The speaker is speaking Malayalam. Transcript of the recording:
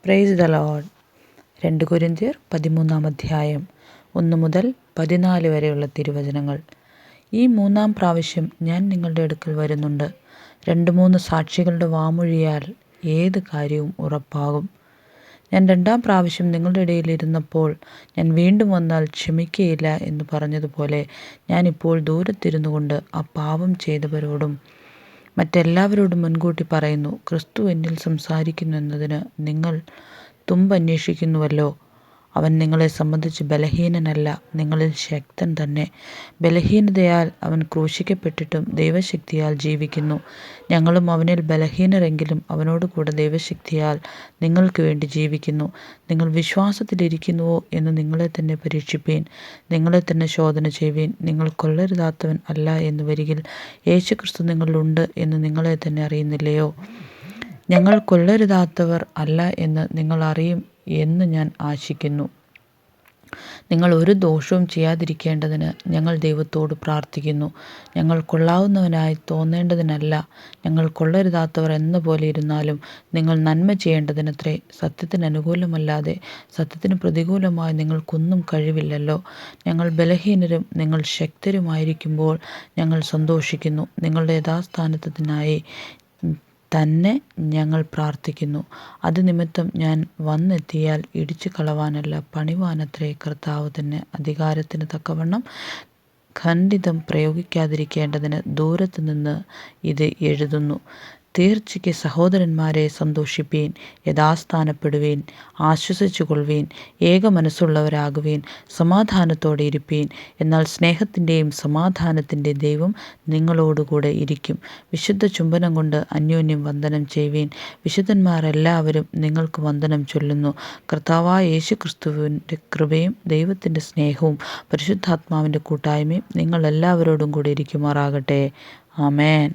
Praise the Lord. 2 കൊരിന്ത്യർ 13-ാം അധ്യായം 1 മുതൽ 14 വരെയുള്ള തിരുവചനങ്ങൾ. ഈ 3-ാം പ്രാവശ്യം ഞാൻ നിങ്ങളുടെ അടുക്കൽ വരുന്നുണ്ട്. 2-3 സാക്ഷികളുടെ വാമൊഴിയാൽ ഏത് കാര്യവും ഉറപ്പാകും. ഞാൻ 2-ാം പ്രാവശ്യം നിങ്ങളുടെ ഇടയിൽ ഇരുന്നപ്പോൾ ഞാൻ വീണ്ടും വന്നാൽ ക്ഷമിക്കയില്ല എന്ന് പറഞ്ഞതുപോലെ ഞാനിപ്പോൾ ദൂരത്തിരുന്നു കൊണ്ട് ആ പാപം ചെയ്തവരോടും മറ്റെല്ലാവരോടും മുൻകൂട്ടി പറയുന്നു, ക്രിസ്തു എന്നിൽ സംസാരിക്കുന്നു എന്നതിന് നിങ്ങൾ തുമ്പന്വേഷിക്കുന്നുവല്ലോ. അവൻ നിങ്ങളെ സംബന്ധിച്ച് ബലഹീനനല്ല, നിങ്ങളിൽ ശക്തൻ തന്നെ. ബലഹീനതയാൽ അവൻ ക്രൂശിക്കപ്പെട്ടിട്ടും ദൈവശക്തിയാൽ ജീവിക്കുന്നു. ഞങ്ങളും അവനിൽ ബലഹീനരെങ്കിലും അവനോട് കൂടെ ദൈവശക്തിയാൽ നിങ്ങൾക്ക് വേണ്ടി ജീവിക്കുന്നു. നിങ്ങൾ വിശ്വാസത്തിലിരിക്കുന്നുവോ എന്ന് നിങ്ങളെ തന്നെ പരീക്ഷിപ്പീൻ. നിങ്ങളെ തന്നെ ശോധന ചെയ്യുവീൻ. നിങ്ങൾ കൊള്ളരുതാത്തവൻ അല്ല എന്ന് വരികിൽ യേശുക്രിസ്തു നിങ്ങളിലുണ്ട് എന്ന് നിങ്ങളെ തന്നെ അറിയുന്നില്ലയോ? ഞങ്ങൾ കൊള്ളരുതാത്തവർ അല്ല എന്ന് നിങ്ങൾ അറിയും എന്ന് ഞാൻ ആശിക്കുന്നു. നിങ്ങൾ ഒരു ദോഷവും ചെയ്യാതിരിക്കേണ്ടതിന് ഞങ്ങൾ ദൈവത്തോട് പ്രാർത്ഥിക്കുന്നു. ഞങ്ങൾ കൊള്ളാവുന്നവനായി തോന്നേണ്ടതിനല്ല, ഞങ്ങൾ കൊള്ളരുതാത്തവർ എന്ന പോലെ ഇരുന്നാലും നിങ്ങൾ നന്മ ചെയ്യേണ്ടതിനത്രേ. സത്യത്തിന് അനുകൂലമല്ലാതെ സത്യത്തിന് പ്രതികൂലമായി നിങ്ങൾക്കൊന്നും കഴിവില്ലല്ലോ. ഞങ്ങൾ ബലഹീനരും നിങ്ങൾ ശക്തരുമായിരിക്കുമ്പോൾ ഞങ്ങൾ സന്തോഷിക്കുന്നു. നിങ്ങളുടെ യഥാസ്ഥാനത്തിനായി തന്നെ ഞങ്ങൾ പ്രാർത്ഥിക്കുന്നു. അത് നിമിത്തം ഞാൻ വന്നെത്തിയാൽ ഇടിച്ചു കളവാനല്ല, പണിവാനത്രേ. കർത്താവ് തന്നെ അധികാരത്തിന് തക്കവണ്ണം ഖണ്ഡിതം പ്രയോഗിക്കാതിരിക്കേണ്ടതിന് ദൂരത്ത് നിന്ന് ഇത് എഴുതുന്നു. തീർച്ചയ്ക്ക് സഹോദരന്മാരെ സന്തോഷിപ്പീൻ, യഥാസ്ഥാനപ്പെടുവീൻ, ആശ്വസിച്ചു കൊള്ളുവീൻ, ഏക മനസ്സുള്ളവരാകുവീൻ, സമാധാനത്തോടെ ഇരിപ്പീൻ. എന്നാൽ സ്നേഹത്തിൻ്റെയും സമാധാനത്തിൻ്റെ ദൈവം നിങ്ങളോടുകൂടെ ഇരിക്കും. വിശുദ്ധ ചുംബനം കൊണ്ട് അന്യോന്യം വന്ദനം ചെയ്യുവീൻ. വിശുദ്ധന്മാരെല്ലാവരും നിങ്ങൾക്ക് വന്ദനം ചൊല്ലുന്നു. കർത്താവായ യേശുക്രിസ്തുവിൻ്റെ കൃപയും ദൈവത്തിൻ്റെ സ്നേഹവും പരിശുദ്ധാത്മാവിൻ്റെ കൂട്ടായ്മയും നിങ്ങൾ എല്ലാവരോടും കൂടെ ഇരിക്കുമാറാകട്ടെ. ആമേൻ.